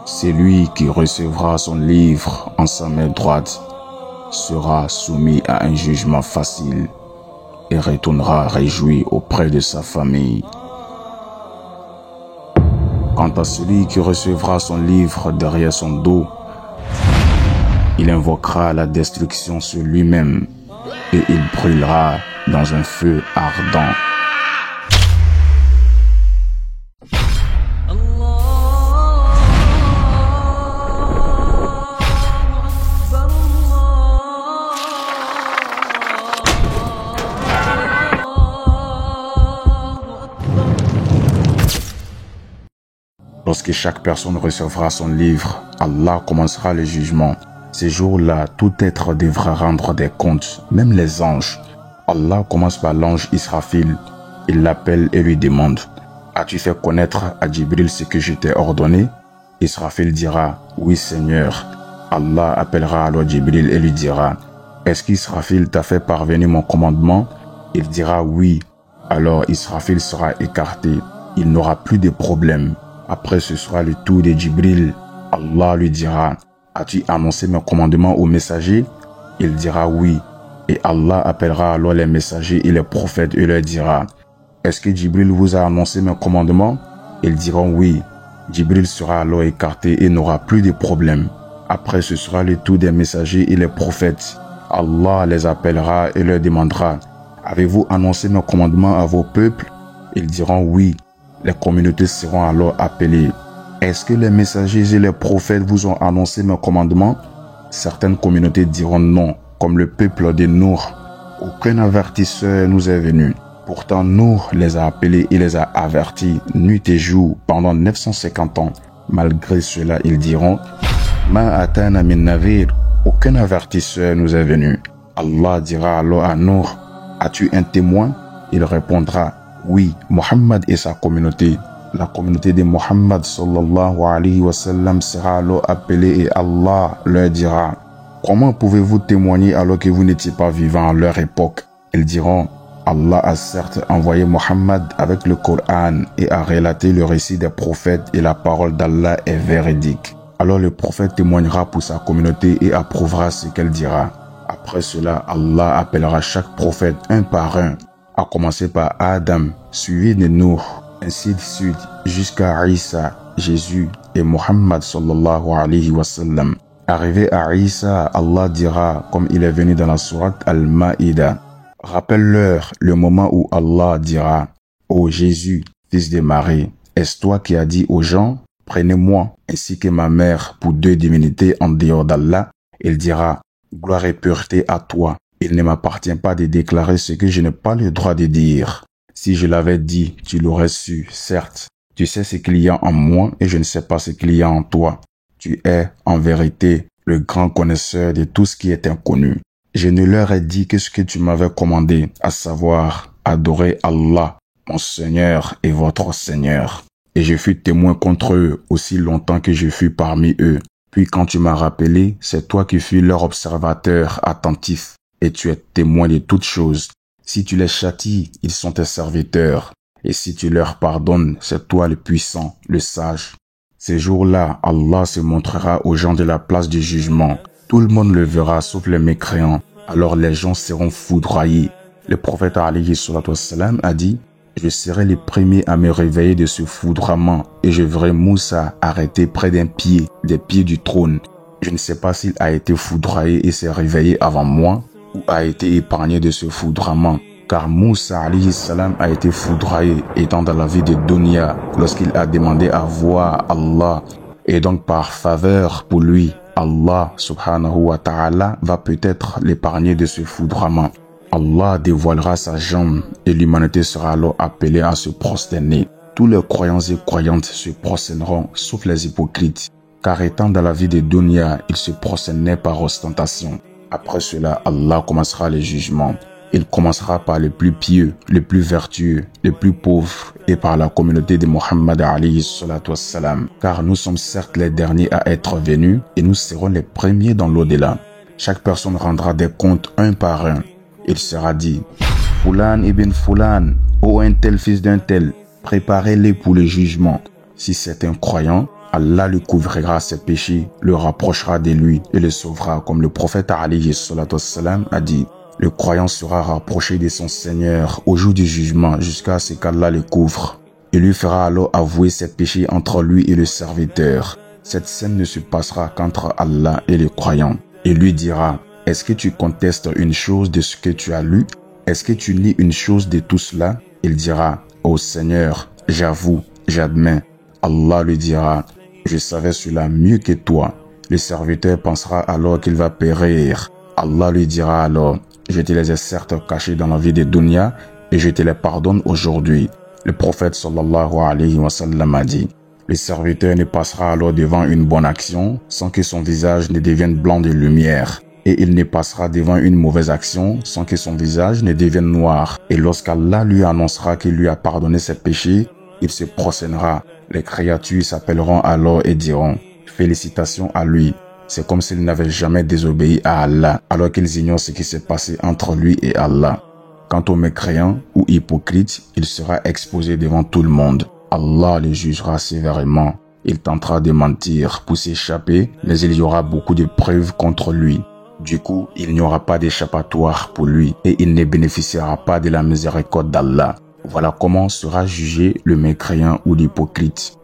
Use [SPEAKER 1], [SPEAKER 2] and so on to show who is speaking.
[SPEAKER 1] Celui qui recevra son livre en sa main droite sera soumis à un jugement facile et retournera réjoui auprès de sa famille. Quant à celui qui recevra son livre derrière son dos, il invoquera la destruction sur lui-même et il brûlera dans un feu ardent. Lorsque chaque personne recevra son livre, Allah commencera le jugement. Ces jours-là, tout être devra rendre des comptes, même les anges. Allah commence par l'ange Israfil. Il l'appelle et lui demande: as-tu fait connaître à Jibril ce que je t'ai ordonné? Israfil dira: oui Seigneur. Allah appellera alors Jibril et lui dira: est-ce qu'Israfil t'a fait parvenir mon commandement? Il dira oui. Alors Israfil sera écarté. Il n'aura plus de problème. Après ce sera le tour de Jibril. Allah lui dira: as-tu annoncé mes commandements aux messagers? Il dira oui. Et Allah appellera alors les messagers et les prophètes et leur dira: est-ce que Jibril vous a annoncé mes commandements? Ils diront oui. Jibril sera alors écarté et n'aura plus de problème. Après ce sera le tour des messagers et les prophètes. Allah les appellera et leur demandera: avez-vous annoncé mes commandements à vos peuples? Ils diront oui. Les communautés seront alors appelées: est-ce que les messagers et les prophètes vous ont annoncé mes commandements? Certaines communautés diront non, comme le peuple de Nour. Aucun avertisseur nous est venu. Pourtant Nour les a appelés et les a avertis nuit et jour pendant 950 ans. Malgré cela, ils diront: Ma atana min navir. Aucun avertisseur nous est venu. Allah dira alors à Nour: as-tu un témoin? Il répondra: oui, Mohammed et sa communauté. La communauté de Mohammed sallallahu alayhi wa sallam sera alors appelée et Allah leur dira: comment pouvez-vous témoigner alors que vous n'étiez pas vivant à leur époque? Ils diront: Allah a certes envoyé Mohammed avec le Coran et a relaté le récit des prophètes et la parole d'Allah est véridique. Alors le prophète témoignera pour sa communauté et approuvera ce qu'elle dira. Après cela, Allah appellera chaque prophète un par un, à commencer par Adam, suivi de Nour, ainsi de suite jusqu'à Isa, Jésus et Mohammed sallallahu alayhi wa sallam. Arrivé à Isa, Allah dira, comme il est venu dans la sourate Al-Ma'ida: rappelle-leur le moment où Allah dira: ô Jésus, fils de Marie, est-ce toi qui as dit aux gens: prenez-moi ainsi que ma mère pour deux divinités en dehors d'Allah? Il dira: gloire et pureté à toi. Il ne m'appartient pas de déclarer ce que je n'ai pas le droit de dire. Si je l'avais dit, tu l'aurais su, certes. Tu sais ce qu'il y a en moi et je ne sais pas ce qu'il y a en toi. Tu es, en vérité, le grand connaisseur de tout ce qui est inconnu. Je ne leur ai dit que ce que tu m'avais commandé, à savoir adorer Allah, mon Seigneur et votre Seigneur. Et je fus témoin contre eux aussi longtemps que je fus parmi eux. Puis quand tu m'as rappelé, c'est toi qui fus leur observateur attentif. Et tu es témoin de toutes choses. Si tu les châties, ils sont tes serviteurs. Et si tu leur pardonnes, c'est toi le puissant, le sage. Ces jours-là, Allah se montrera aux gens de la place du jugement. Tout le monde le verra sauf les mécréants. Alors les gens seront foudroyés. Le prophète alayhi salatu wassalam a dit: je serai le premier à me réveiller de ce foudroiement et je verrai Moussa arrêté près d'un pied, des pieds du trône. Je ne sais pas s'il a été foudroyé et s'est réveillé avant moi, ou a été épargné de ce foudroiement, car Moussa alayhi salam a été foudroyé étant dans la vie de Dunya lorsqu'il a demandé à voir Allah, et donc par faveur pour lui, Allah subhanahu wa ta'ala va peut-être l'épargner de ce foudroiement. Allah dévoilera sa jambe et l'humanité sera alors appelée à se prosterner. Tous les croyants et croyantes se prosterneront sauf les hypocrites, car étant dans la vie de Dunya, ils se prosternaient par ostentation. Après cela, Allah commencera le jugement. Il commencera par les plus pieux, les plus vertueux, les plus pauvres et par la communauté de Mohammed alayhi salatu wassalam. Car nous sommes certes les derniers à être venus et nous serons les premiers dans l'au-delà. Chaque personne rendra des comptes un par un. Il sera dit: Fulan ibn Fulan, ô un tel fils d'un tel, préparez-les pour le jugement. Si c'est un croyant, Allah lui couvrira ses péchés, le rapprochera de lui et le sauvera, comme le prophète alayhi salatu wassalam a dit. Le croyant sera rapproché de son Seigneur au jour du jugement jusqu'à ce qu'Allah le couvre. Il lui fera alors avouer ses péchés entre lui et le serviteur. Cette scène ne se passera qu'entre Allah et le croyant. Il lui dira, est-ce que tu contestes une chose de ce que tu as lu? Est-ce que tu lis une chose de tout cela? Il dira, ô Seigneur, j'avoue, j'admets. Allah lui dira, je savais cela mieux que toi. Le serviteur pensera alors qu'il va périr. Allah lui dira alors, je te les ai certes cachés dans la vie de dunya et je te les pardonne aujourd'hui. Le prophète sallallahu alayhi wa sallam a dit, le serviteur ne passera alors devant une bonne action sans que son visage ne devienne blanc de lumière. Et il ne passera devant une mauvaise action sans que son visage ne devienne noir. Et lorsqu'Allah lui annoncera qu'il lui a pardonné ses péchés, il se prosternera. Les créatures s'appelleront alors et diront, félicitations à lui. C'est comme s'il n'avait jamais désobéi à Allah, alors qu'ils ignorent ce qui s'est passé entre lui et Allah. Quant aux mécréants ou hypocrites, il sera exposé devant tout le monde. Allah le jugera sévèrement. Il tentera de mentir pour s'échapper, mais il y aura beaucoup de preuves contre lui. Du coup, il n'y aura pas d'échappatoire pour lui et il ne bénéficiera pas de la miséricorde d'Allah. Voilà comment sera jugé le mécréant ou l'hypocrite.